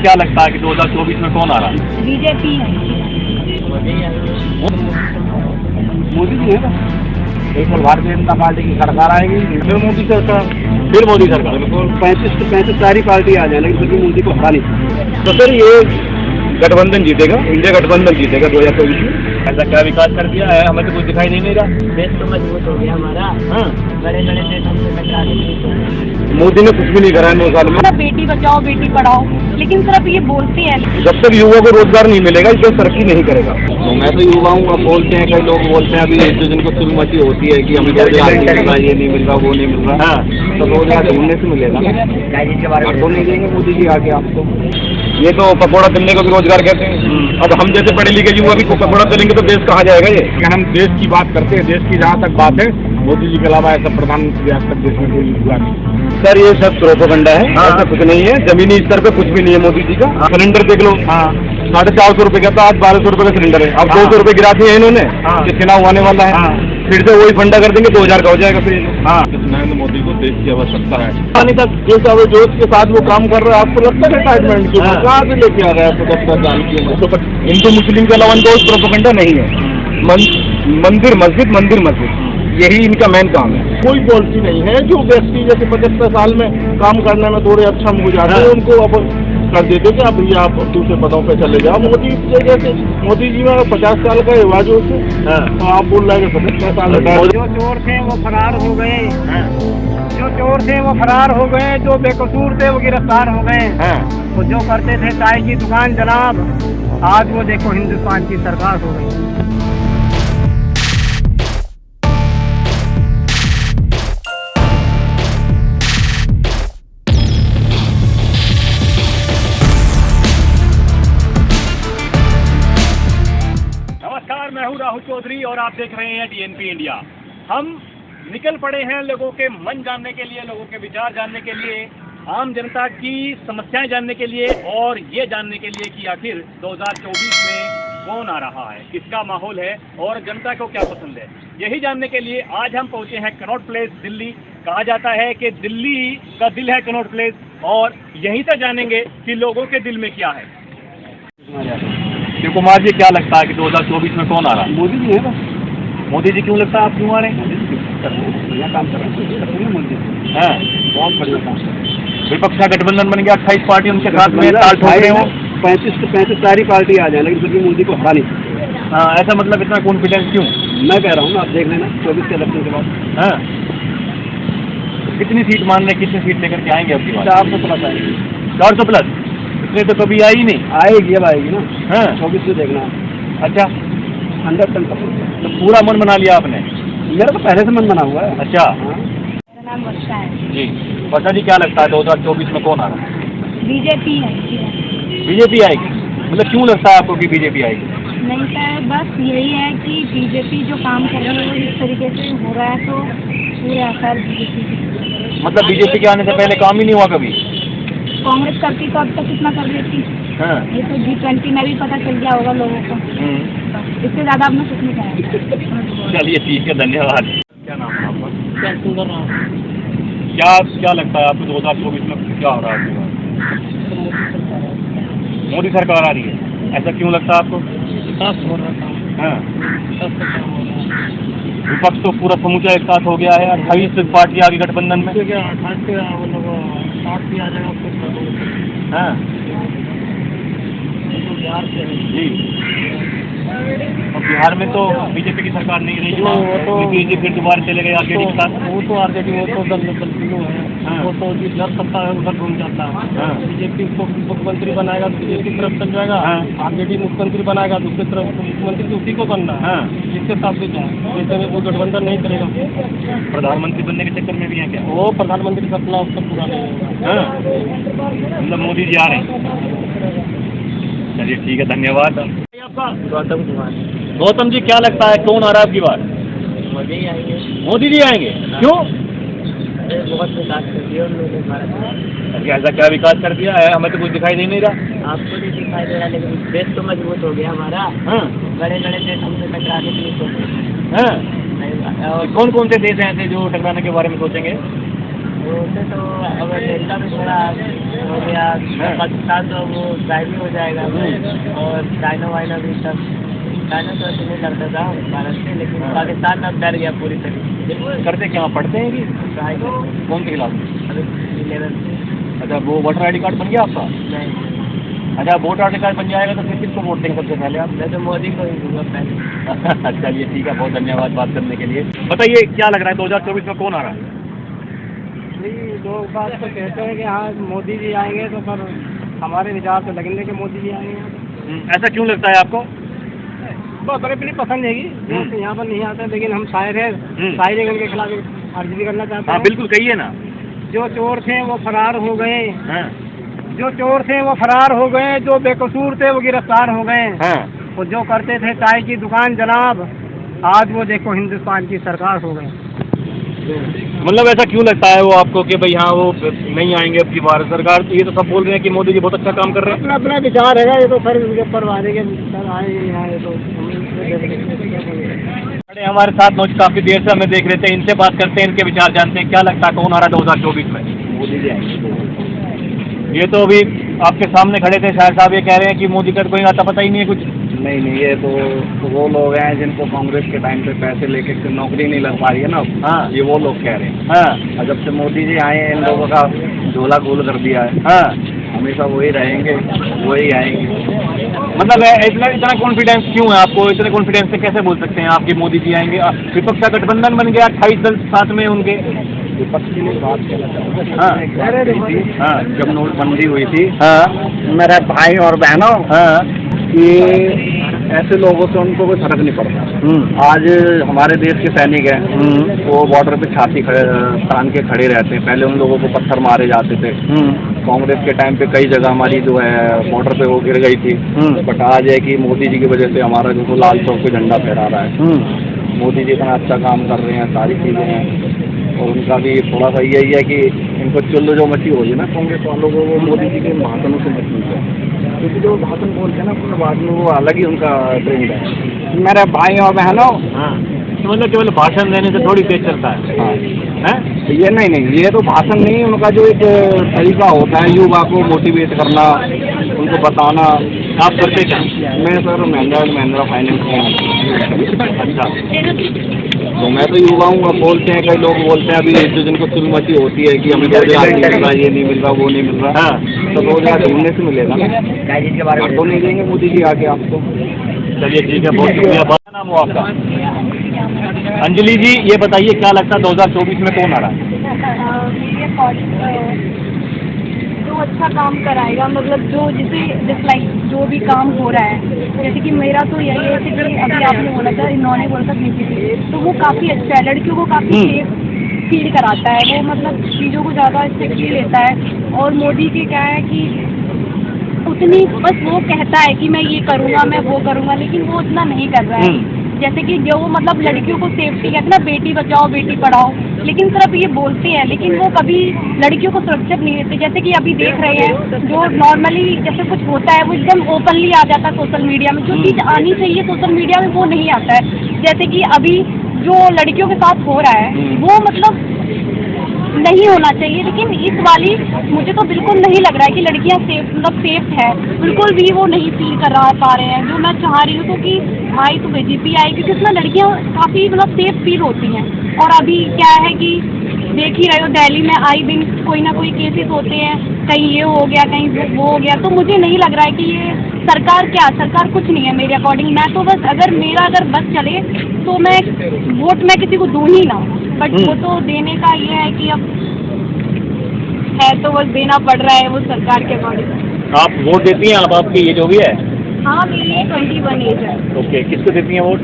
क्या लगता है कि 2024 में कौन आ रहा है? बीजेपी है। मोदी जी है ना। एक बार भारतीय जनता पार्टी की सरकार आएगी, फिर मोदी सरकार, फिर मोदी सरकार। बिल्कुल 35 सारी पार्टी आ जाए, लेकिन फिर मोदी को हटा नहीं सकती। तो सर ये गठबंधन जीतेगा, इंडिया गठबंधन जीतेगा 2024 में। ऐसा क्या विकास कर दिया है, हमें तो कुछ दिखाई नहीं रहा। देश तो मजबूत हो गया हमारा। बड़े बड़े देश हमसे टकरा गए। मोदी ने कुछ भी नहीं करा है 9 साल में। बेटी बचाओ बेटी पढ़ाओ, लेकिन सिर्फ ये बोलते हैं। जब तक युवा को रोजगार नहीं मिलेगा, इसको तरक्की नहीं करेगा। तो मैं तो युवा हूँ, अब बोलते हैं कई लोग बोलते हैं, अभी जो जिनको शुरू मची होती है कि हमें रोजगार नहीं मिल रहा, ये नहीं मिल रहा, वो नहीं मिल रहा। तो रोजगार ढूंढने से मिलेगा, तो नहीं देंगे मोदी जी आके आपको। ये तो पकौड़ा तलने को भी रोजगार कहते हैं। अब हम जैसे पढ़े लिखे युवा भी पकौड़ा तलेंगे तो देश कहाँ जाएगा? ये अगर हम देश की बात करते हैं, देश की जहाँ तक बात है, मोदी जी के अलावा ऐसा प्रधानमंत्री आज तक देश में कोई हुआ नहीं। सर ये सब प्रोपेगेंडा है, ऐसा कुछ नहीं है। जमीनी स्तर पे कुछ भी नहीं है मोदी जी का। सिलेंडर देख लो, 450 रुपए का था, आज 1200 रुपए का सिलेंडर है। अब 200 रुपए गिरा दिए इन्होंने कि चुनाव होने वाला है, फिर से वही फंडा कर देंगे, 2000 का हो जाएगा फिर। नरेंद्र मोदी को देश की आवश्यकता है। पानी तक देश अब जोश के साथ वो काम कर रहा है, आपको लगता है रिटायरमेंट की कहाँ से लेके आ रहा है? आपको 10 साल की हिंदू मुस्लिम के अलावा इनको प्रोपेगेंडा नहीं है। मंदिर मस्जिद यही इनका मेन काम है। कोई पॉलिसी नहीं है। जो व्यक्ति जैसे 75 साल में काम करने में थोड़े अच्छा हो जाते हैं, उनको अब कर देते कि अब ये आप दूसरे पदों पे चले जाओ। मोदी जी में 50 साल का युवा जो तो आप बोल रहे हैं 75 साल। जो चोर थे वो फरार हो गए, जो बेकसूर थे वो गिरफ्तार हो गए। तो जो करते थे चाय की दुकान जनाब, आज वो देखो हिंदुस्तान की सरकार हो गई। नमस्कार, मैं हूँ राहुल चौधरी और आप देख रहे हैं DNP इंडिया। हम निकल पड़े हैं लोगों के मन जानने के लिए, लोगों के विचार जानने के लिए, आम जनता की समस्याएं जानने के लिए और ये जानने के लिए कि आखिर 2024 में कौन आ रहा है, किसका माहौल है और जनता को क्या पसंद है। यही जानने के लिए आज हम पहुंचे हैं कनॉट प्लेस दिल्ली। कहा जाता है कि दिल्ली का दिल है कनॉट प्लेस, और यहीं से जानेंगे कि लोगों के दिल में क्या है। शिव कुमार जी, क्या लगता है कि 2024 में कौन आ रहा है? मोदी जी है ना। मोदी जी क्यों लगता है, आप क्यों आ रहे हैं? बढ़िया काम कर रहे हैं मोदी जी। बहुत बढ़िया काम कर रहे हैं। विपक्ष का गठबंधन बन गया, 28 पार्टी उनके साथ में ताल ठोक रहे हो। 35 सारी पार्टी आ जाए, लेकिन फिर भी मोदी को हटा नहीं सकते। ऐसा मतलब इतना कॉन्फिडेंस क्यों? मैं कह रहा हूँ ना, आप देख लेना 24 के इलेक्शन के बाद। कितनी सीट मान रहे, कितनी सीट लेकर के आएंगे आपकी बात? 400 प्लस आएगी। 400 प्लस? इतने तो कभी आई नहीं। आएगी, अब आएगी ना। 24 से देखना। अच्छा, 100% तो पूरा मन बना लिया आपने? मेरा तो पहले से मन बना हुआ है। अच्छा। मेरा नाम वर्षा है जी, वर्षा जी, क्या लगता है 2024 में कौन आ रहा है? बीजेपी है। बीजेपी आएगी? मतलब क्यों लगता है आपको कि बीजेपी आएगी? नहीं सर, बस यही है कि बीजेपी जो काम कर रही है वो इस तरीके से हो रहा है, तो पूरे असर बीजेपी। मतलब बीजेपी के आने से पहले काम ही नहीं हुआ कभी? कांग्रेस करती तो अब तक कितना कर लेती। ये तो G20 में भी पता चल गया होगा लोगों को। इससे ज़्यादा आपने कुछ नहीं कहा। चलिए ठीक है, धन्यवाद। क्या नाम है आपका? क्या सुंदर रहा। क्या लगता है आपको 2024 में क्या हो रहा है? मोदी सरकार आ रही है, ऐसा क्यों लगता है आपको? विकास हो रहा था। विपक्ष तो पूरा समूचा एक साथ हो गया है, 28 पार्टी आ गई गठबंधन में। 60 भी आ जाएगा जी। और बिहार में तो बीजेपी की सरकार नहीं रही, तो फिर दोबारा चले गए आरजेडी के साथ। वो तो आरजेडी, वो तो दल है, वो तो जिधर सत्ता है उधर घूम जाता है। बीजेपी को मुख्यमंत्री बनाएगा तो बीजेपी की तरफ चल जाएगा, आरजेडी मुख्यमंत्री बनाएगा दूसरी तरफ मुख्यमंत्री तो उसी को बनना है। जिसके साथ भी जाए, जैसे में वो गठबंधन नहीं करेगा। प्रधानमंत्री बनने के चक्कर में भी है क्या? वो प्रधानमंत्री का सपना उसका पूरा नहीं होगा। मतलब मोदी जी आ रहे हैं। चलिए ठीक है, धन्यवाद। आपका? गौतम कुमार। गौतम जी, क्या लगता है कौन आ रहा है आपकी बार? मोदी ही आएंगे। मोदी जी आएंगे? क्यों? बहुत विकास कर दिया उन्होंने भारत में। ऐसा क्या विकास कर दिया है, हमें तो कुछ दिखाई नहीं रहा। आपको नहीं दिखाई दे रहा, लेकिन देश तो मजबूत हो गया हमारा। बड़े बड़े देश हमसे टकराने के लिए सोचते। कौन कौन से देश हैं ऐसे जो टकराने के बारे में सोचेंगे? बोलते तो अब अमेरिका में थोड़ा हो गया, पाकिस्तान तो वो गायब हो जाएगा, और चाइना वाइना भी सब। चाइना तो ऐसे नहीं करता था भारत से, लेकिन पाकिस्तान अब डर गया पूरी तरीके से। करते क्या, पढ़ते हैं कि कौन सी क्लास? अभी 11 अच्छा, वो वोटर आई डी कार्ड बन गया आपका? नहीं, अच्छा, वोटर आई डी कार्ड बन जाएगा तो फिर किसको वोट देंगे सबसे पहले आप? मैं तो मोदी को ही दूंगा पहले। चलिए ठीक है, बहुत धन्यवाद बात करने के लिए। बताइए क्या लग रहा है 2024 में कौन आ रहा है? लोग बात तो कहते हैं कि हाँ मोदी जी आएंगे, तो पर हमारे विचार से लगेंगे कि मोदी जी आएंगे। ऐसा क्यों लगता है आपको? बहुत बड़े अपनी पसंद है कि यहाँ पर नहीं आते, लेकिन हम शायर हैं, शायरी के खिलाफ अर्जी भी करना चाहते हाँ हैं। बिल्कुल, कहिए ना। जो चोर थे वो फरार हो गए, हाँ जो चोर थे वो फरार हो गए, जो बेकसूर थे वो गिरफ्तार हो गए, हाँ। वो जो करते थे चाय की दुकान जनाब, आज वो देखो हिंदुस्तान की सरकार हो गए। मतलब ऐसा क्यों लगता है वो आपको कि भाई हाँ वो नहीं आएंगे अब की बार सरकार? ये तो सब बोल रहे हैं कि मोदी जी बहुत अच्छा काम कर रहे हैं। अपना अपना विचार है, ये तो सर उनके ऊपर वादे के सर आए यहाँ, ये तो बड़े हमारे साथ नौज काफी देर से हमें देख रहे थे, इनसे बात करते हैं, इनके विचार जानते हैं। क्या लगता है कौन आ रहा 2024 में? मोदी जी आएंगे। ये तो अभी आपके सामने खड़े थे, शायद साहब ये कह रहे हैं कि मोदी का कोई आता पता ही नहीं है कुछ। नहीं, ये तो वो लोग हैं जिनको कांग्रेस के टाइम पे पैसे लेके नौकरी नहीं लग पा रही है ना। हाँ, ये वो लोग कह रहे हैं। हाँ और जब से मोदी जी आए हैं, इन लोगों का झोला गोल कर दिया है। हाँ, हमेशा वही रहेंगे, वही आएंगे। मतलब इतना कॉन्फिडेंस क्यों है आपको? इतने कॉन्फिडेंस से कैसे बोल सकते हैं आप कि मोदी जी आएंगे? विपक्ष का गठबंधन बन गया, 28 दल साथ में उनके। विपक्ष की बात कहना चाहूँगा। हाँ, हाँ, जब नोटबंदी हुई थी, हाँ, मेरे भाई और बहनों, हाँ, कि ऐसे लोगों से उनको कोई फर्क नहीं पड़ता। आज हमारे देश के सैनिक हैं, वो बॉर्डर पे छाती तान के खड़े रहते हैं। पहले उन लोगों को पत्थर मारे जाते थे। कांग्रेस के टाइम पे कई जगह हमारी जो है बॉर्डर पे वो गिर गई थी। बट आज है कि मोदी जी की वजह से हमारा जो लाल चौक पे झंडा फहरा रहा है। मोदी जी इतना अच्छा काम कर रहे हैं, सारी चीज़ें हैं। और उनका भी थोड़ा सा यही है कि इनको चुल्लू जो मची हुई है ना कांग्रेस वालों को, वो मोदी जी के भाषणों से मची है। क्योंकि जो भाषण बोलते हैं ना अपने बाद में, वो अलग ही उनका ट्रेंड है। मेरे भाई और बहनों, हाँ, तो मतलब केवल भाषण देने से थोड़ी देश चलता है। हाँ, हैं? ये नहीं, ये तो भाषण नहीं, उनका जो एक तरीका होता है युवा को मोटिवेट करना, उनको बताना। आप करते क्या? मैं सर महिंद्रा फाइनेंस में। अच्छा, तो मैं तो युवा हूँ। अब बोलते हैं, कई लोग बोलते हैं अभी जो जिनको चुलमची होती है कि हमें रोजगार नहीं मिल रहा, ये नहीं मिल रहा, वो नहीं मिल रहा। हाँ, तो रोजगार ढूंढने से मिलेगा ना, तो नहीं देंगे मोदी जी आके आपको। चलिए ठीक है, बहुत शुक्रिया। क्या नाम हो आपका? अंजलि जी, ये बताइए क्या लगता है 2024 में कौन आ रहा है? जो अच्छा काम कराएगा, मतलब जो जिसे डिसलाइक जो भी काम हो रहा है, जैसे कि मेरा तो यही है कि अभी आपने बोला था, इन्होंने बोला था बीजेपी, तो वो काफ़ी अच्छा है, लड़कियों को काफ़ी सेफ फील कराता है वो, मतलब चीज़ों को ज़्यादा स्ट्रिक्टली लेता है। और मोदी के क्या है कि उतनी बस वो कहता है कि मैं ये करूँगा, मैं वो करूँगा, लेकिन वो उतना नहीं कर रहा है। जैसे कि जो मतलब लड़कियों को सेफ्टी कहते हैं ना, बेटी बचाओ बेटी पढ़ाओ, लेकिन सिर्फ ये बोलते हैं, लेकिन वो कभी लड़कियों को सुरक्षित नहीं देते। जैसे कि अभी देख रहे हैं, जो नॉर्मली जैसे कुछ होता है वो एकदम ओपनली आ जाता है सोशल मीडिया में, जो चीज़ आनी चाहिए सोशल मीडिया में वो नहीं आता है। जैसे कि अभी जो लड़कियों के साथ हो रहा है वो मतलब नहीं होना चाहिए, लेकिन इस वाली मुझे तो बिल्कुल नहीं लग रहा है कि लड़कियां सेफ मतलब सेफ है, बिल्कुल भी वो नहीं फील कर पा रहे हैं। जो मैं चाह रही हूँ तो कि आई तो बीजेपी आई, क्योंकि उसमें लड़कियां काफ़ी मतलब सेफ फील होती हैं। और अभी क्या है कि देख ही रहे हो, दिल्ली में आए दिन कोई ना कोई केसेस होते हैं, कहीं ये हो गया कहीं वो हो गया। तो मुझे नहीं लग रहा है कि ये सरकार कुछ नहीं है मेरे अकॉर्डिंग। मैं तो बस अगर बस चले तो मैं वोट मैं किसी को दूँ ही ना, बट वो तो देने का ये है कि अब है तो बस देना पड़ रहा है वो सरकार के अकॉर्डिंग। आप वोट देती हैं? आप आपकी ये जो भी है? हाँ, मेरी 21 एज है। ओके, किसको देती हैं वोट?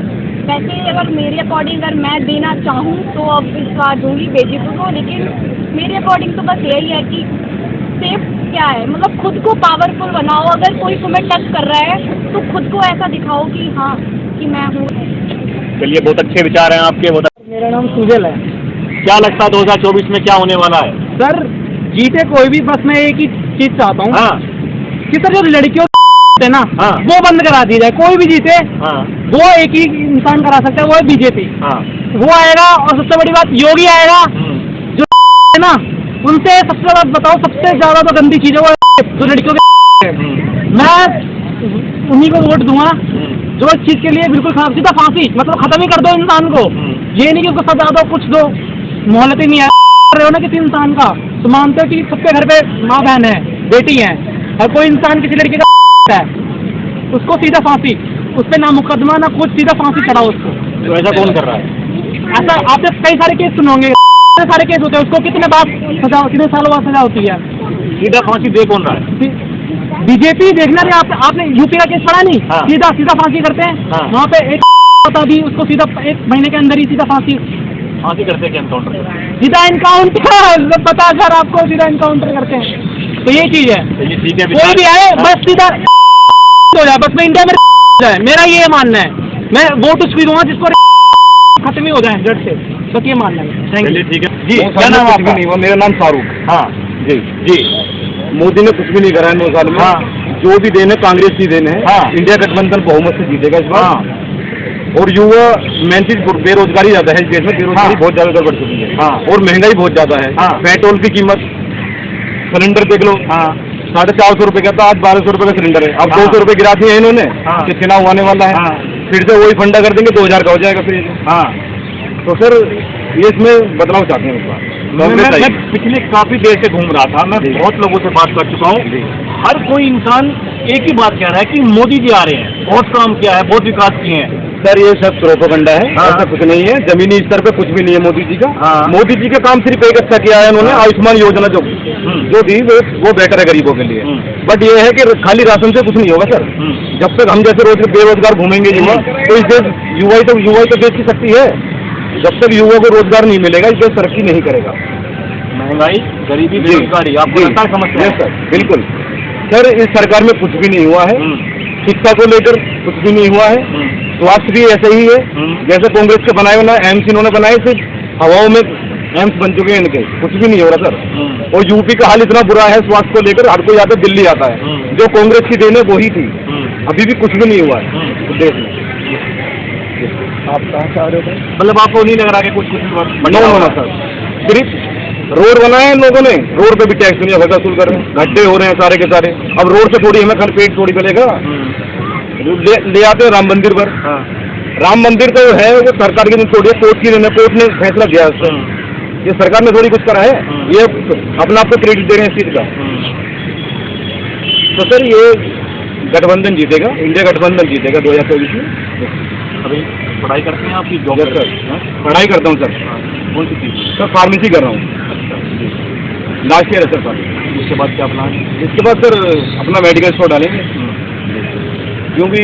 वैसे अगर मेरे अकॉर्डिंग अगर मैं देना चाहूँ तो अब इस बार दूँगी बीजेपी को, लेकिन मेरे अकॉर्डिंग तो बस यही है कि सेफ क्या है, मतलब खुद को पावरफुल बनाओ। अगर कोई तुम्हें टच कर रहा है तो खुद को ऐसा दिखाओ कि हाँ कि मैं हूँ। चलिए, बहुत अच्छे विचार हैं आपके। मेरा नाम सुजल है। क्या लगता है 2024 में क्या होने वाला है? सर जीते कोई भी, बस मैं एक ही चीज चाहता हूँ हाँ, कि सर जो लड़कियों है ना, हाँ, वो बंद करा दी जाए। कोई भी जीते हाँ, वो एक ही इंसान करा सकता है, वो है बीजेपी। हाँ, वो आएगा, और सबसे बड़ी बात योगी आएगा, जो है ना उनसे सबसे ज्यादा बताओ, सबसे ज्यादा तो गंदी चीज है वो जो लड़कियों के मैं उन्हीं को वोट दूंगा जो इस चीज के लिए बिल्कुल खराब, सीधा फांसी, मतलब खत्म ही कर दो इंसान को। ये नहीं कि उसको सजा दो, कुछ दो, मोहलत ही नहीं है रहे हो ना किसी इंसान का, तो मानते हो कि सबके घर पे माँ बहन है, बेटी है, और कोई इंसान किसी लड़की का है उसको सीधा फांसी, उस पर ना मुकदमा ना कुछ, सीधा फांसी चढ़ाओ उसको। तो ऐसा कौन कर रहा है? ऐसा आपने कई सारे केस सुने होंगे, सारे केस होते हैं, उसको कितने बाद सजा, कितने सालों बाद सजा होती है। सीधा फांसी दे कौन रहा है? बीजेपी देखना नहीं, आपने यूपी का केस पढ़ा नहीं? हाँ। सीधा सीधा फांसी करते हैं। हाँ। वहाँ पे एक होता भी उसको सीधा 1 महीने के अंदर ही सीधा फांसी करते हैं एनकाउंटर? सीधा एनकाउंटर, पता सर आपको, सीधा एनकाउंटर करते हैं। तो ये चीज है, ठीक है, कोई भी आए बस सीधा हो जाए, बस में इंडिया में हो जाए, मेरा ये मानना है। मैं वोट उसको दूंगा जिसको खत्म ही हो जाए जड़ से, बस ये मानना है। Thank you. ठीक है जी, क्या नाम आपका? नहीं, वो मेरा नाम शाहरुख। हाँ जी जी, मोदी ने कुछ भी नहीं करा है 9 साल में। हाँ। जो भी देने कांग्रेस की देने हैं। हाँ। इंडिया गठबंधन बहुमत से जीतेगा इस बार। हाँ। और युवा मेन चीज बेरोजगारी ज्यादा है इस देश में, बेरोजगारी हाँ। बहुत ज्यादा बढ़ चुकी है। हाँ। और महंगाई बहुत ज्यादा है। हाँ। पेट्रोल की कीमत, सिलेंडर देख लो, हाँ 450 रुपए का था, आज 1200 रुपए का सिलेंडर है। अब हाँ। 200 रुपए गिरा दिए हैं इन्होंने हाँ। कि चुनाव आने वाला है। हाँ। फिर से वही फंडा कर देंगे, 2000 का हो जाएगा फिर। हाँ। तो सर ये इसमें बदलाव चाहते हैं इस बार। मैं पिछले काफी देर से घूम रहा था, मैं बहुत लोगों से बात कर चुका हूँ। हर कोई इंसान एक ही बात कह रहा है कि मोदी जी आ रहे हैं, बहुत काम किया है, बहुत विकास किए हैं। सर ये सब प्रोपेगेंडा है। हाँ। ऐसा कुछ नहीं है, जमीनी स्तर पे कुछ भी नहीं है मोदी जी का। हाँ। मोदी जी का काम सिर्फ एक अच्छा किया है उन्होंने, आयुष्मान योजना जो थी वो बेटर है गरीबों के लिए। बट ये है कि खाली राशन से कुछ नहीं होगा सर। जब तक हम जैसे रोज बेरोजगार घूमेंगे युवा, तो इस देश युवा ही तो देश की शक्ति है। जब तक युवा को रोजगार नहीं मिलेगा इस देश तरक्की नहीं करेगा। महंगाई, गरीबी, बेरोजगारी, आपको लगता है समस्या है? सर बिल्कुल सर, इस सरकार में कुछ भी नहीं हुआ है। शिक्षा को लेकर कुछ भी नहीं हुआ है। स्वास्थ्य भी ऐसे ही है जैसे कांग्रेस के बनाए ना एम्स इन्होंने बनाए, सिर्फ हवाओं में एम्स बन चुके हैं इनके, कुछ भी नहीं हो रहा सर। और यूपी का हाल इतना बुरा है स्वास्थ्य को लेकर, हर कोई आता दिल्ली आता है। जो कांग्रेस की देन है वही थी, अभी भी कुछ भी नहीं हुआ है देश में। आप कहाँ से आ रहे थे? मतलब आपको नहीं लग रहा कि कुछ नो सर, सिर्फ रोड बनाए इन लोगों ने, रोड पे भी टैक्स दुनिया भर वसूल कर रहे हैं, गड्ढे हो रहे हैं सारे के सारे। अब रोड से थोड़ी हमें पेट थोड़ी मिलेगा। ले आते हैं राम मंदिर पर। राम मंदिर तो है वो सरकार की थोड़ी, कोर्ट ने फैसला किया उस पर। ये सरकार ने थोड़ी कुछ करा है, ये अपना आपको क्रेडिट दे रहे हैं इस चीज का। तो सर ये गठबंधन जीतेगा, इंडिया गठबंधन जीतेगा 2024 में। अभी पढ़ाई करते हैं आपकी जॉब? सर पढ़ाई करता हूँ सर। कौन सी चीज? सर फार्मेसी कर रहा हूँ, लास्ट ईयर है सर फार्मेसी। उसके बाद क्या प्लान? इसके बाद सर अपना मेडिकल स्टोर डालेंगे, क्योंकि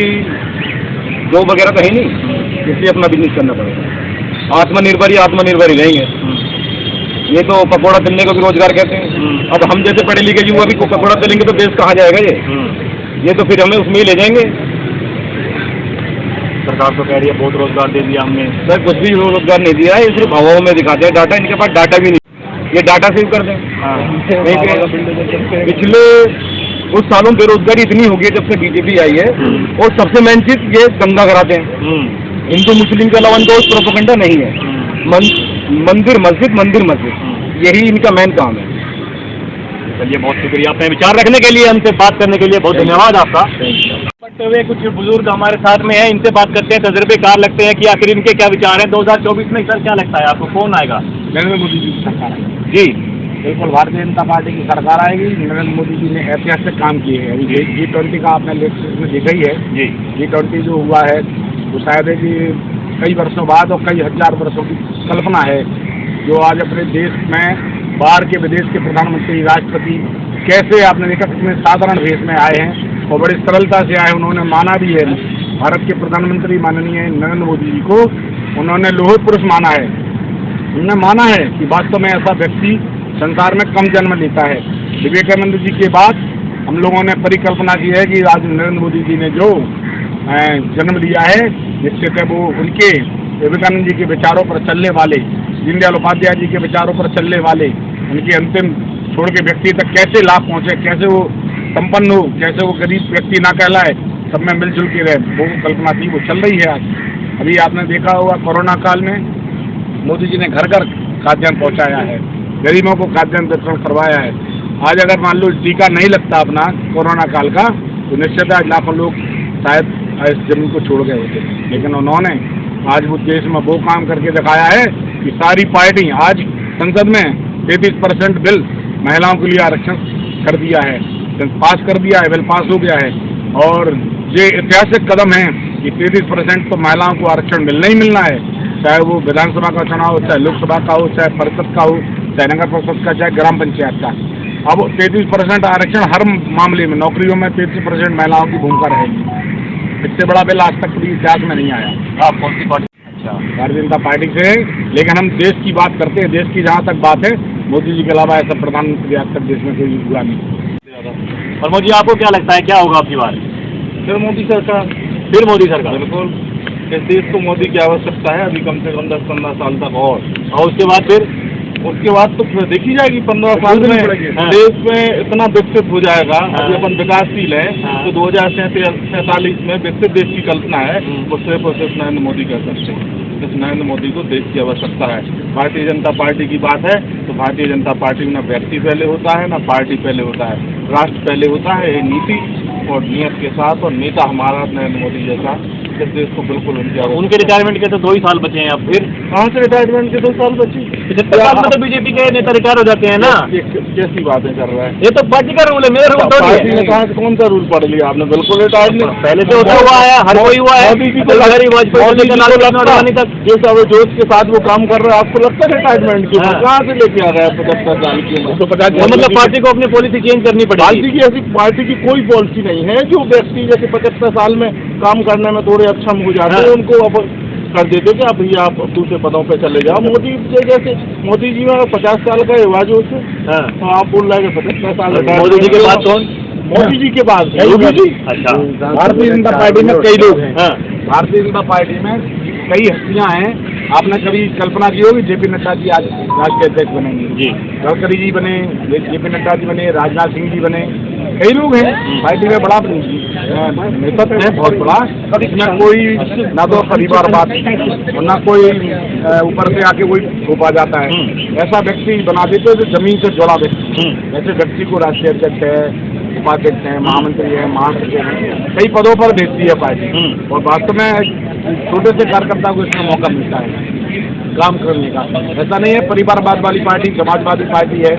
जॉब वगैरह तो है नहीं, इसलिए अपना बिजनेस करना पड़ेगा। आत्मनिर्भर ही रहेंगे। ये तो पकौड़ा तलने को भी रोजगार कहते हैं। अब हम जैसे पढ़े लिखे युवा भी पकौड़ा तलेंगे तो देश कहाँ जाएगा ये तो फिर हमें उसमें ही ले जाएंगे। सरकार तो कह रही है बहुत रोजगार दे दिया हमने। सर कुछ भी रोजगार नहीं दिया है, सिर्फ हवाओं में दिखाते हैं डाटा, इनके पास डाटा भी नहीं। ये डाटा सेव कर दें। पिछले कुछ सालों में बेरोजगारी इतनी हो गई जब से बीजेपी आई है। और सबसे मेन चीज ये दंगा कराते हैं, हिंदू मुस्लिम के अलावा इनका प्रोपेगेंडा नहीं है। मंदिर मस्जिद यही इनका मेन काम है। चलिए बहुत शुक्रिया अपने विचार रखने के लिए, हमसे बात करने के लिए बहुत धन्यवाद आपका। बट वे कुछ बुजुर्ग हमारे साथ में हैं, इनसे बात करते हैं, तजुर्बेकार लगते हैं कि आखिर इनके क्या विचार हैं 2024 में। सर क्या लगता है आपको, कौन आएगा? नरेंद्र मोदी जी की सरकार आएगी। जी बिल्कुल भारतीय जनता पार्टी की सरकार आएगी। नरेंद्र मोदी जी ने ऐतिहासिक काम किए हैं। G20 का आपने लेक्चर में देखा ही है। जी G20 जो हुआ है वो शायद है कि कई वर्षों बाद और कई हजार वर्षों की कल्पना है, जो आज अपने देश में बाहर के विदेश के प्रधानमंत्री, राष्ट्रपति कैसे आपने देखा कितने साधारण भेष में आए हैं और बड़ी सरलता से आए। उन्होंने माना भी है, भारत के प्रधानमंत्री माननीय नरेंद्र मोदी जी को उन्होंने लोह पुरुष माना है। उन्होंने माना है कि वास्तव में ऐसा व्यक्ति संसार में कम जन्म लेता है। विवेकानंद जी के बाद हम लोगों ने परिकल्पना की है कि आज नरेंद्र मोदी जी ने जो जन्म लिया है, निश्चित है वो उनके विवेकानंद जी के विचारों पर चलने वाले, दीनदयाल उपाध्याय जी के विचारों पर चलने वाले, उनके अंतिम छोड़ के व्यक्ति तक कैसे लाभ पहुँचे, कैसे वो संपन्न हो, कैसे वो गरीब व्यक्ति ना कहलाए, सब में मिलजुल के रहे, वो कल्पना थी, वो चल रही है आज। अभी आपने देखा होगा कोरोना काल में मोदी जी ने घर घर खाद्यान्न पहुँचाया है। गरीबों को खाद्यान्न वितरण करवाया है। आज अगर मान लो टीका नहीं लगता अपना कोरोना काल का, तो निश्चित आज लाखों लोग शायद इस जमीन को छोड़ गए होते, लेकिन उन्होंने आज वो देश में वो काम करके दिखाया है कि सारी पार्टी आज संसद में 33% बिल महिलाओं के लिए आरक्षण कर दिया है, पास कर दिया है, बिल पास हो गया है। और ये ऐतिहासिक कदम है कि 33% तो महिलाओं को आरक्षण मिलना ही मिलना है, चाहे वो विधानसभा का चुनाव हो, चाहे लोकसभा का हो, चाहे परिषद का हो, चाहे नगर परिषद का, चाहे ग्राम पंचायत का। अब 33% आरक्षण हर मामले में, नौकरियों में 33% महिलाओं की भूमिका रहेगी। इससे बड़ा बिल आज तक पूरी इतिहास में नहीं आया। आप कौन सी पार्टी? अच्छा, भारतीय जनता पार्टी से, लेकिन हम देश की बात करते हैं। देश की जहाँ तक बात है, मोदी जी के अलावा ऐसा प्रधानमंत्री आज तक देश में कोई हुआ नहीं। और मोदी, आपको क्या लगता है क्या होगा आपकी बार? फिर मोदी सरकार। फिर मोदी सरकार? बिल्कुल, इस देश को मोदी की आवश्यकता है अभी कम से कम 10-15 साल तक। और उसके बाद फिर तो फिर देखी जाएगी 15 साल में देश में इतना विकसित हो जाएगा। अभी अपन विकासशील है, तो 2047 में विकसित देश की कल्पना है, वो सिर्फ और सिर्फ नरेंद्र मोदी कर सकते हैं। इस नरेंद्र मोदी को देश की आवश्यकता है। भारतीय जनता पार्टी की बात है तो भारतीय जनता पार्टी में न व्यक्ति पहले होता है, न पार्टी पहले होता है, राष्ट्र पहले होता है। ये नीति और नियत के साथ, और नेता हमारा नरेंद्र मोदी जैसा, इस देश को बिल्कुल उनके रिटायरमेंट के तो 2 ही साल बचे हैं। अब फिर कहाँ से रिटायरमेंट के 2 साल बचे? 75 साल में तो बीजेपी के नेता रिटायर हो जाते हैं ना। कैसी बातें कर रहा है? ये तो पार्टी का रूल है, मेरा रूल थोड़ी पार्टी है। ने कहा कौन सा रूल पढ़ लिया आपने? बिल्कुल रिटायर्ड नहीं। पहले से होता हुआ है, हर कोई हुआ है। मोदी जी को तक जिस जोश के साथ वो काम कर रहा है, आपको लगता है रिटायरमेंट की कहाँ से लेके आ रहा है 75 साल की उम्र? तो मतलब पार्टी को अपनी पॉलिसी चेंज करनी पड़ेगी। पार्टी की ऐसी पार्टी की कोई पॉलिसी नहीं है। जो व्यक्ति जैसे 75 साल में काम करने में थोड़े अक्षम हो जाते हैं, उनको अब कर देते कि अब भैया आप दूसरे पदों पे चले जाओ। मोदी जी जैसे, मोदी जी में 50 साल का युवा जो है, तो आप बोल रहे हैं 75 साल। मोदी जी के बाद कौन? मोदी जी के बाद योगी जी। अच्छा, भारतीय जनता पार्टी में कई लोग हैं। हाँ। भारतीय जनता पार्टी में कई हस्तियां हैं। आपने कभी कल्पना की होगी जेपी नड्डा जी आज राष्ट्रीय अध्यक्ष बनेंगे जी, गडकरी जी बने, जेपी नड्डा जी बने, राजनाथ सिंह जी बने, कई लोग हैं पार्टी में। बड़ा नेतृत्व है बहुत बड़ा। इसमें कोई ना तो परिवारवाद और ना कोई ऊपर से आके कोई थोपा जाता है। ऐसा व्यक्ति बना देते हैं जो जमीन से जुड़ा व्यक्ति। ऐसे व्यक्ति को राष्ट्रीय अध्यक्ष है, उपाध्यक्ष है, महामंत्री है, महासचिव है, कई पदों पर भेजती है पार्टी। और वास्तव में छोटे से कार्यकर्ता को इसमें मौका मिलता है काम करने का। ऐसा नहीं है परिवारवाद वाली पार्टी समाजवादी पार्टी है,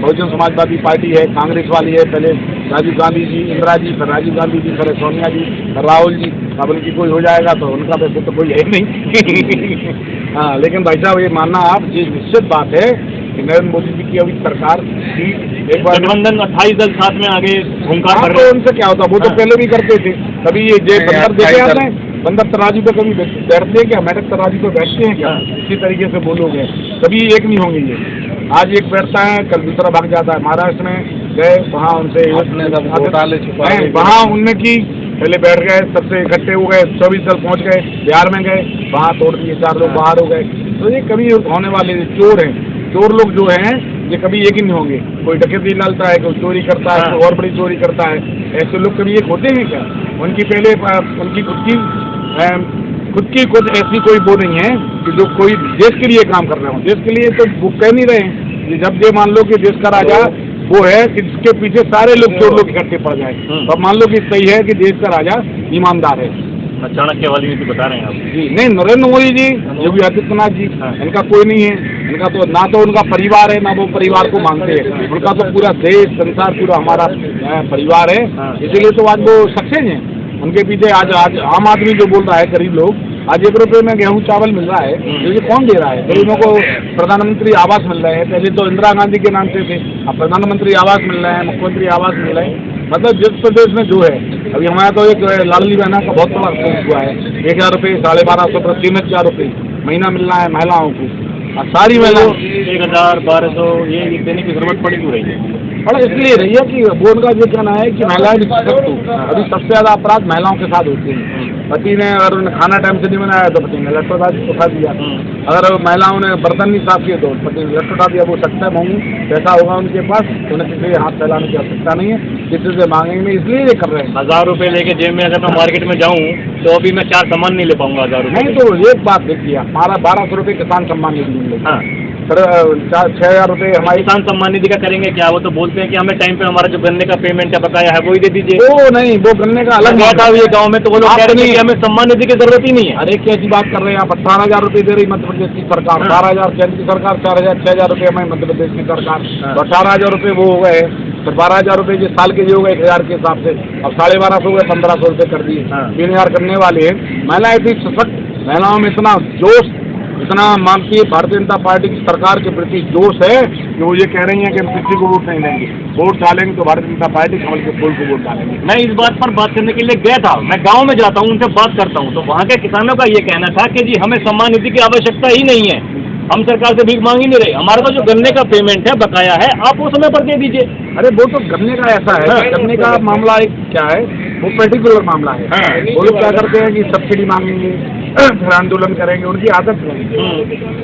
बहुजन समाजवादी पार्टी है, कांग्रेस वाली है। पहले राजीव गांधी जी, इंदिरा जी, फिर राजीव गांधी जी, फिर सोनिया जी, फिर राहुल जी। अब उनकी कोई हो जाएगा तो उनका वैसे तो कोई है नहीं। हाँ, लेकिन भाई साहब ये मानना आप, ये निश्चित बात है कि नरेंद्र मोदी जी की अभी सरकार की एक बार गठबंधन 28 दल साथ में आगे भूमिका कर तो रहे हैं। उनसे क्या होता, वो तो पहले भी करते थे। कभी ये बंदर देखे आते हैं, बंदर तराजू पे कभी बैठते हैं क्या? मेढक तराजू पे बैठते हैं क्या? इसी तरीके से बोलोगे कभी एक नहीं होंगे ये। आज एक बैठता है, कल दूसरा भाग जाता है। महाराष्ट्र में गए, वहाँ उनसे वहाँ उनने की पहले बैठ गए, सबसे इकट्ठे हो गए, 24 दल पहुँच गए। बिहार में गए, वहाँ तोड़ दिए, 4 लोग बाहर हो गए। तो ये कभी होने वाले चोर हैं। चोर लोग जो हैं ये कभी एक ही नहीं होंगे। कोई डकैती डालता है, कोई चोरी करता है, कोई और बड़ी चोरी करता है। ऐसे लोग कभी एक होते हैं क्या? उनकी पहले उनकी खुद की कुछ ऐसी कोई वो नहीं है कि जो कोई देश के लिए काम कर रहे हो। देश के लिए तो वो कह नहीं रहे हैं। जब ये मान लो कि देश का राजा वो है कि जिसके पीछे सारे लोग चोर लोग इकट्ठे पड़ जाए, तो अब मान लो कि सही है कि देश का राजा ईमानदार है। चाणक्य वाली नीति बता रहे हैं आप जी। नहीं, नरेंद्र मोदी जी, योगी आदित्यनाथ जी, इनका कोई नहीं है। इनका तो ना तो उनका परिवार है, ना वो परिवार को मानते हैं। उनका तो पूरा देश संसार पूरा हमारा परिवार है। इसीलिए तो आज वो सक्सेस हैं। उनके पीछे आज आम आदमी जो बोल रहा है, गरीब लोग, आज 1 रुपये में गेहूं चावल मिल रहा है, जो ये कौन दे रहा है? गरीबों को प्रधानमंत्री आवास मिल रहे हैं। पहले तो इंदिरा गांधी के नाम से थे, अब प्रधानमंत्री आवास मिल रहे हैं, मुख्यमंत्री आवास मिल रहे हैं। मतलब जिस प्रदेश में जो है, अभी हमारा तो एक लाडली बहना का बहुत बड़ा अफसोस हुआ है। 1000 रुपये, 1250, 3000 रुपये महीना मिल रहा है महिलाओं को। और सारी महिलाओं 1000, 1200 ये देने की जरूरत पड़ी क्यों रही है? और इसलिए रही है कि वो उनका ये कहना है कि महिलाएं भी सशक्त हो। अभी सबसे ज़्यादा अपराध महिलाओं के साथ होते हैं। पति ने अगर उन्हें खाना टाइम से नहीं बनाया तो पति ने लट उठा दिया। अगर महिलाओं ने बर्तन नहीं साफ किए तो पति ने लट उठा दिया। वो सक्षम होंगी, पैसा होगा उनके पास, तो उन्हें किसी से हाथ फैलाने की आवश्यकता नहीं है, किसी से मांगेंगे। इसलिए ये कर रहे हैं। 1000 रुपये लेके जेब में अगर मैं मार्केट में जाऊँ तो अभी मैं 4 सामान नहीं ले पाऊंगा 1000 रुपये। नहीं तो एक बात देखिए, हमारा 1200 रुपये किसान सम्मान निधि मिलेगा। ₹6,000 हमारी। किसान सम्मान निधि का करेंगे क्या? वो तो बोलते हैं कि हमें टाइम पे हमारा जो गन्ने का पेमेंट है बकाया है वही दे दीजिए। वो नहीं, वो गन्ने का अलग गया था ये गाँव में तो वो लोग आप कह रहे थे नहीं- कि हमें सम्मान निधि की जरूरत ही नहीं है। अरे कैसी बात कर रहे हैं आप? ₹18,000 दे रही मध्य प्रदेश की सरकार, 12,000 केंद्र की सरकार, 4,000 ₹6,000 हमारी मध्य प्रदेश की सरकार, तो ₹18,000 वो हो गए। तो ₹12,000 जो साल के जो हो गए 1,000 के हिसाब से, अब 1,250 हो गए, ₹1,500 कर दिए, 3,000 करने वाले हैं। महिलाएं इतनी सशक्त, महिलाओं में इतना जोश, इतना मानती है भारतीय जनता पार्टी की सरकार के प्रति जोश है कि वो ये कह रही हैं कि हम किसी को वोट नहीं देंगे, वोट डालेंगे तो भारतीय जनता पार्टी कमल के फूल को वोट डालेंगे। मैं इस बात पर बात करने के लिए गया था, मैं गांव में जाता हूं, उनसे बात करता हूं, तो वहां के किसानों का ये कहना था कि जी हमें सम्मान निधि की आवश्यकता ही नहीं है, हम सरकार से भीख मांग ही नहीं रहे, हमारा तो जो गन्ने का पेमेंट है बकाया है आप वो समय पर दे दीजिए। अरे वो तो गन्ने का ऐसा है, गन्ने का मामला एक क्या है, वो पर्टिकुलर मामला है। वो लोग क्या करते हैं कि सब्सिडी मांगेंगे, फिर आंदोलन करेंगे, उनकी आदत है।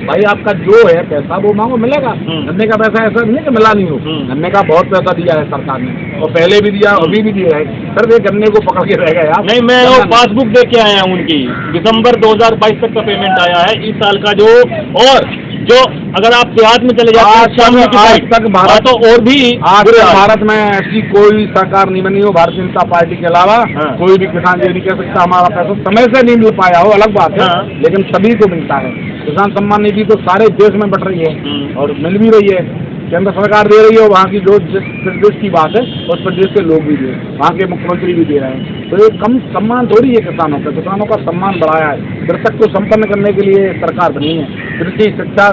भाई आपका जो है पैसा वो मांगो, मिलेगा। गन्ने का पैसा ऐसा नहीं है कि मिला नहीं हो, गन्ने का बहुत पैसा दिया है सरकार ने, और पहले भी दिया, अभी भी दिया है। सर ये गन्ने को पकड़ के रह गए आप। नहीं, मैं वो पासबुक देख के आया हूँ उनकी, दिसंबर 2022 तक का पेमेंट आया है इस साल का और जो अगर आप देहात में चले जाते हैं आज तक भारत तो और भी आज भारत में ऐसी कोई सरकार नहीं बनी हो भारतीय जनता पार्टी के अलावा, कोई भी किसान ये नहीं कह सकता हमारा पैसा समय से नहीं मिल पाया हो, अलग बात है, लेकिन सभी को मिलता है। किसान सम्मान निधि तो सारे देश में बट रही है और मिल भी रही है, केंद्र सरकार दे रही है, वहाँ की जो जिस प्रदेश की बात है उस प्रदेश के लोग भी दे रहे हैं, वहाँ के मुख्यमंत्री भी दे रहे हैं। तो ये कम सम्मान थोड़ी है किसानों का, किसानों का सम्मान बढ़ाया है। कृषक को संपन्न करने के लिए सरकार बनी है। कृषि, शिक्षा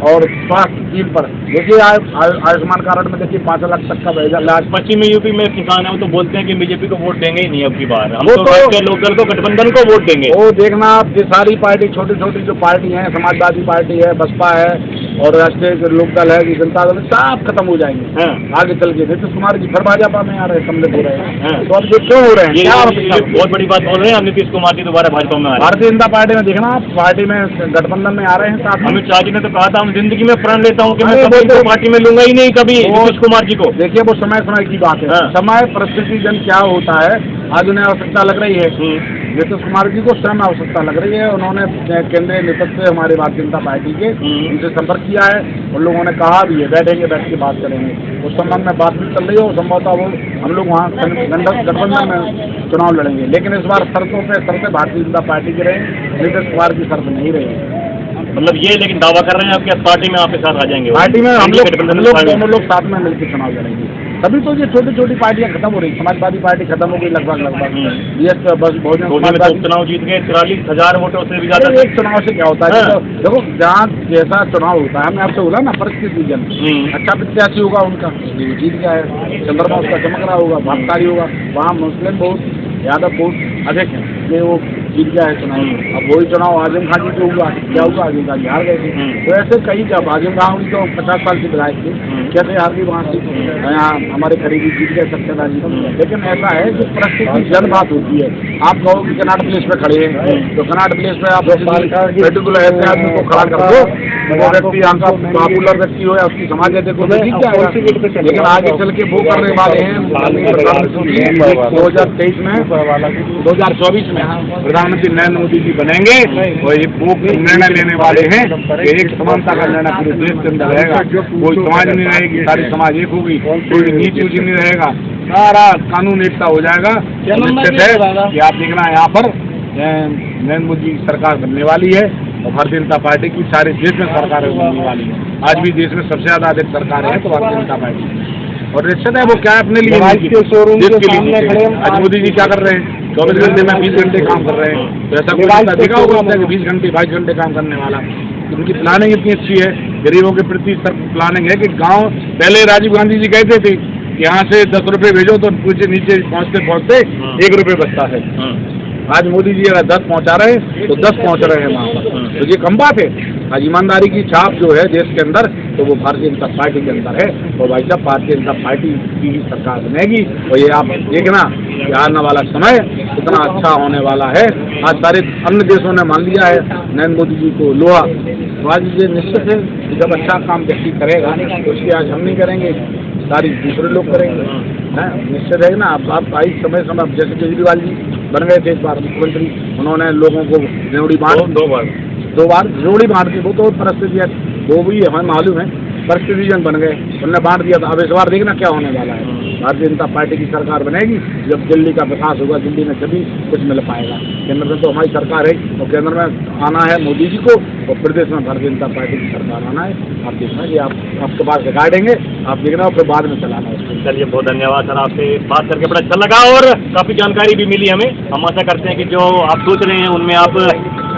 और स्वास्थ्य स्कीम पर देखिए, आयुष्मान कार्ड में देखिए 5 लाख तक का इलाज। पश्चिमी यूपी में किसान है वो तो बोलते हैं कि बीजेपी को वोट देंगे ही नहीं अब की बार, हम वो तो लोकदल को, गठबंधन को वोट देंगे। वो देखना आप, ये सारी पार्टी छोटी छोटी जो पार्टी हैं, समाजवादी पार्टी है, बसपा है और राष्ट्रीय लोकदल है, जनता दल, सब खत्म हो जाएंगे आगे चल के। नीतीश कुमार जी फिर भाजपा में आ रहे हैं, सम्मिलित हो रहे हैं, तो अब ये क्यों हो रहे हैं? ये बहुत बड़ी बात बोल रहे हैं, नीतीश कुमार जी दोबारा भाजपा में आ रहे हैं। भारतीय जनता पार्टी में देखना आप, पार्टी में गठबंधन में आ रहे हैं साथ में। अमित शाह जी ने तो कहा था हम जिंदगी में प्रण लेता हूँ कि मैं कभी इनको पार्टी में लूंगा ही नहीं कभी नीतीश कुमार जी को। देखिए वो समय समय की बात है, समय परिस्थिति जन क्या होता है। आज उन्हें आवश्यकता लग रही है, नीतीश कुमार जी को स्वयं आवश्यकता लग रही है। उन्होंने केंद्रीय नेतृत्व से हमारे भारतीय जनता पार्टी के उनसे संपर्क किया है, उन लोगों ने कहा भी है बैठेंगे, बैठ के बात करेंगे। उस संबंध में बात भी चल रही है और संभवतः वो हम लोग वहाँ गठबंधन में चुनाव लड़ेंगे, लेकिन इस बार शर्तों पे भारतीय जनता पार्टी के रहेंगे, नीतीश कुमार की शर्त नहीं रहेगी। मतलब ये लेकिन दावा कर रहे हैं आपके पार्टी में आपके साथ आ जाएंगे? पार्टी में हम लोग दोनों लोग साथ में मिलकर चुनाव लड़ेंगे। तभी तो ये छोटी छोटी पार्टियां खत्म हो रही, समाजवादी पार्टी खत्म हो गई लगभग। ये बस बहुजन चुनाव जीत गए 43,000 वोटों से भी ज्यादा। एक चुनाव से क्या होता है, देखो जहाँ जैसा चुनाव होता है, हमने आपसे बोला ना, परिस्थिति जन अच्छा प्रत्याशी होगा उनका, जीत गया है, चंद्रमा उसका चमक रहा होगा, भागशाली होगा, वहाँ मुस्लिम बहुत, यादव बहुत अधिक है, ये वो जीत गया है चुनाव। अब वही चुनाव आजम खान जी को हुआ, क्या हुआ, आजम खान जी हार गए थे। तो ऐसे कई जब आजम खान जी तो 50 साल के विधायक थे, कैसे हार गई वहाँ से, यहाँ हमारे करीबी जीत गए सक्सेना जी। लेकिन ऐसा है कि परिस्थिति जन बात होती है। आप कहो कि कनाट प्लेस पे खड़े हैं, तो कनाट प्लेस पे आप पर्टिकुलर ऐसे आदमी को खड़ा कर दो, वो व्यक्ति आपका पॉपुलर व्यक्ति हो या उसकी समाज है तो जीत जाएगा। लेकिन आगे चल के वो करने वाले हैं 2023 में, 2024 में प्रधानमंत्री नरेंद्र मोदी जी बनेंगे और ये वो निर्णय लेने वाले हैं कि एक समानता का निर्णय पूरे देश के अंदर रहेगा, कोई समाज नहीं रहेगी, सारी समाज एक होगी, कोई नीति उची नहीं रहेगा, सारा कानून एकता हो जाएगा। निश्चित है कि आप देखना यहाँ पर नरेंद्र मोदी की सरकार बनने वाली है और भारतीय जनता पार्टी की सारे देश में सरकार बनने वाली है। आज भी देश में सबसे ज्यादा अधिक सरकार है तो भारतीय जनता पार्टी, और निश्चित है वो क्या अपने लिए देश के लिए। आज मोदी जी क्या कर रहे हैं, 24 घंटे में 20 घंटे काम कर रहे हैं, तो ऐसा कोई देखा होगा कि 20 घंटे 22 घंटे काम करने वाला। उनकी प्लानिंग इतनी अच्छी है, गरीबों के प्रति प्लानिंग है कि गांव, पहले राजीव गांधी जी कहते थे कि यहाँ से 10 रुपए भेजो तो नीचे पहुँचते पहुँचते 1 रुपये बचता है। आज मोदी जी अगर 10 पहुँचा रहे हैं तो 10 पहुँच रहे हैं वहाँ पर, तो ये कम बात है। आज ईमानदारी की छाप जो है देश के अंदर, तो वो भारतीय जनता पार्टी के अंदर है, और भाई साहब भारतीय जनता पार्टी की सरकार बनेगी। और ये आप देखना कि आने वाला समय इतना अच्छा होने वाला है। आज सारे अन्य देशों ने मान लिया है नरेंद्र मोदी जी को लोहा, तो आज ये निश्चित है कि जब अच्छा काम व्यक्ति करेगा तो उसकी आज हम नहीं करेंगे, सारी दूसरे लोग करेंगे, है निश्चित है ना। आप आई समय जैसे केजरीवाल जी बन गए थे इस बार मुख्यमंत्री, उन्होंने लोगों को रेवड़ी बांट, 2 बार रेवड़ी बांट दी, वो तो परिस्थिति वो भी हमें मालूम है, परिस्थिति जन बन गए, उन्होंने बांट दिया था। अब इस बार देखना क्या होने वाला है। भारतीय जनता पार्टी की सरकार बनेगी, जब दिल्ली का विकास होगा, दिल्ली में तभी कुछ मिल पाएगा। केंद्र में तो हमारी सरकार है, और केंद्र में आना है मोदी जी को, और प्रदेश में भारतीय जनता पार्टी की सरकार आना है। आप देखना कि आपके पास रिकॉर्डेंगे, आप देखना और फिर बाद में चलाना है। चलिए, बहुत धन्यवाद सर, आपसे बात करके बड़ा अच्छा लगा और काफ़ी जानकारी भी मिली हमें। हम आशा करते हैं कि जो आप सोच रहे हैं उनमें आप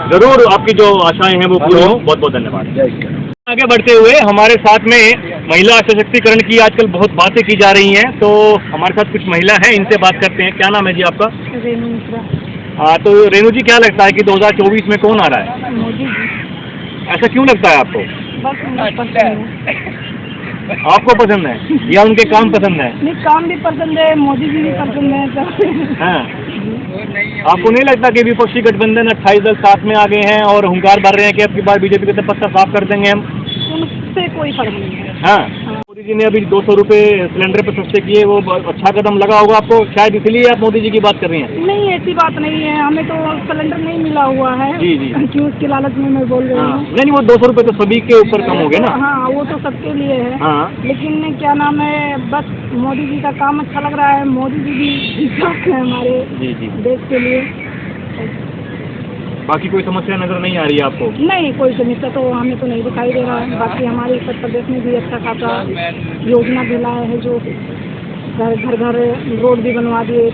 जरूर, आपकी जो आशाएं हैं वो पूरी हों। बहुत बहुत धन्यवाद। आगे बढ़ते हुए हमारे साथ में महिला सशक्तिकरण की आजकल बहुत बातें की जा रही हैं, तो हमारे साथ कुछ महिला हैं, इनसे बात करते हैं। क्या नाम है जी आपका? रेनू मिश्रा। तो रेनू जी, क्या लगता है कि 2024 में कौन आ रहा है? मोदी जी। ऐसा क्यों लगता है आपको? बस मुझे पसंद है। आपको पसंद है या उनके काम पसंद है? नहीं, काम भी पसंद है, मोदी जी भी पसंद है सब। हाँ, आपको नहीं लगता कि विपक्षी गठबंधन 28 दल साथ में आ गए हैं और हुंकार भर रहे हैं कि अब की बार बीजेपी का पत्ता साफ कर देंगे हम? उनसे कोई फर्क नहीं है। हाँ, मोदी जी ने अभी 200 रुपये सिलेंडर पर सस्ते किए, वो अच्छा कदम लगा होगा आपको, शायद इसलिए आप मोदी जी की बात कर रही हैं। नहीं, ऐसी बात नहीं है, हमें तो सिलेंडर नहीं मिला हुआ है। जी जी, क्यों उसकी लालच में मैं बोल रही हूँ। नहीं, वो 200 रुपये तो सभी के ऊपर कम हो गए ना। हाँ, वो तो सबके लिए है। हाँ, लेकिन क्या नाम है, बस मोदी जी का काम अच्छा लग रहा है। मोदी जी भी ठीक है हमारे जी जी, देश के लिए। बाकी कोई समस्या नजर नहीं आ रही है आपको? नहीं, कोई समस्या तो हमें तो नहीं दिखाई दे रहा है। बाकी हमारे उत्तर प्रदेश में भी अच्छा खासा योजना भी लाया है, जो घर घर रोड भी बनवा दिए,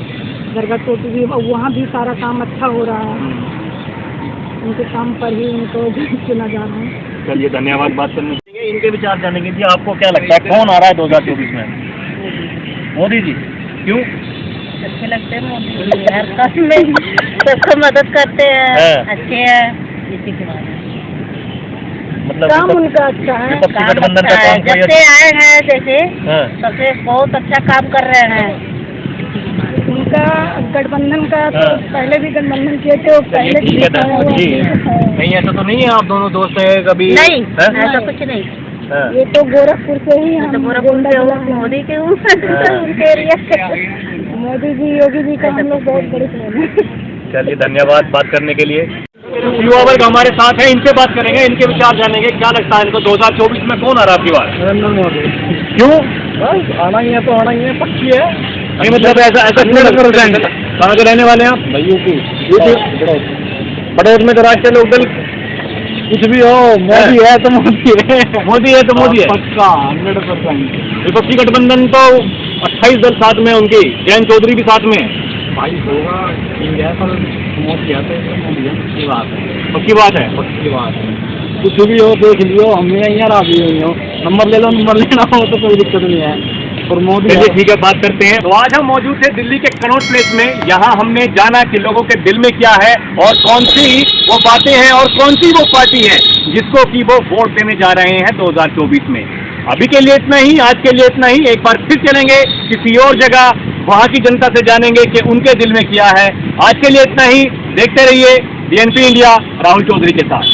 घर घर टोटी भी, वहाँ भी सारा काम अच्छा हो रहा है। उनके काम पर ही उनको चुना जा रहा है। चलिए, धन्यवाद बात करने के लिए। इनके विचार जानेंगे। जी, आपको क्या लगता है कौन आ रहा है 2024 में? मोदी जी। क्यों? अच्छे लगते हैं मोदी जी, हर काम में सबको मदद करते हैं, अच्छे हैं। इसी के बाद मतलब काम उनका अच्छा है, विपक्षी गठबंधन का काम जब से आए हैं जैसे हाँ, सबसे बहुत अच्छा काम कर रहे हैं। उनका गठबंधन का तो हाँ, पहले भी गठबंधन किए थे, पहले भी ठीक है दिखाया हुआ जी। है। नहीं, ऐसा तो नहीं है आप दोनों दोस्त हैं कभी? नहीं, हैं? ऐसा कुछ नहीं। हाँ, ये तो गोरखपुर से ही हम मोदी के उनके एरिया से। मोदी जी, योगी जी का हम लोग बहुत बड़े फैन हैं। चलिए, धन्यवाद बात करने के लिए। युवा वर्ग हमारे साथ है, इनसे बात करेंगे, इनके विचार जानेंगे। क्या लगता है इनको 2024 में कौन आ रहा है आपकी बार? नरेंद्र मोदी। क्यों? बस आना ही है तो आना ही है, पक्की है। नहीं, मतलब ऐसा क्यों लग रहा है? कहाँ के रहने वाले हैं आप? यूपी। बड़ौद में तो राष्ट्रीय लोकदल कुछ भी हो, मोदी है तो मोदी है। मोदी है तो मोदी है, पक्का 100%। विपक्षी गठबंधन तो 28 दल साथ में, उनकी जयंत चौधरी भी साथ में है। भाई होगा इंडिया पर मोदी आते हैं, मोदी है, पक्की बात है। पक्की बात है। पक्की बात है, कुछ भी हो देख लियो, हमें यहाँ राजी हुई हो, नंबर ले लो, नंबर लेना हो तो कोई दिक्कत नहीं है। और मोदी चलिए, ठीक है, बात करते हैं। तो आज हम मौजूद थे दिल्ली के कनॉट प्लेस में। यहाँ हमने जाना कि लोगों के दिल में क्या है और कौन सी वो बातें हैं और कौन सी वो पार्टी है जिसको कि वो वोट देने जा रहे हैं 2024 में। अभी के लिए इतना ही, आज के लिए इतना ही। एक बार फिर चलेंगे किसी और जगह, वहाँ की जनता से जानेंगे कि उनके दिल में क्या है। आज के लिए इतना ही। देखते रहिए DNP इंडिया, राहुल चौधरी के साथ।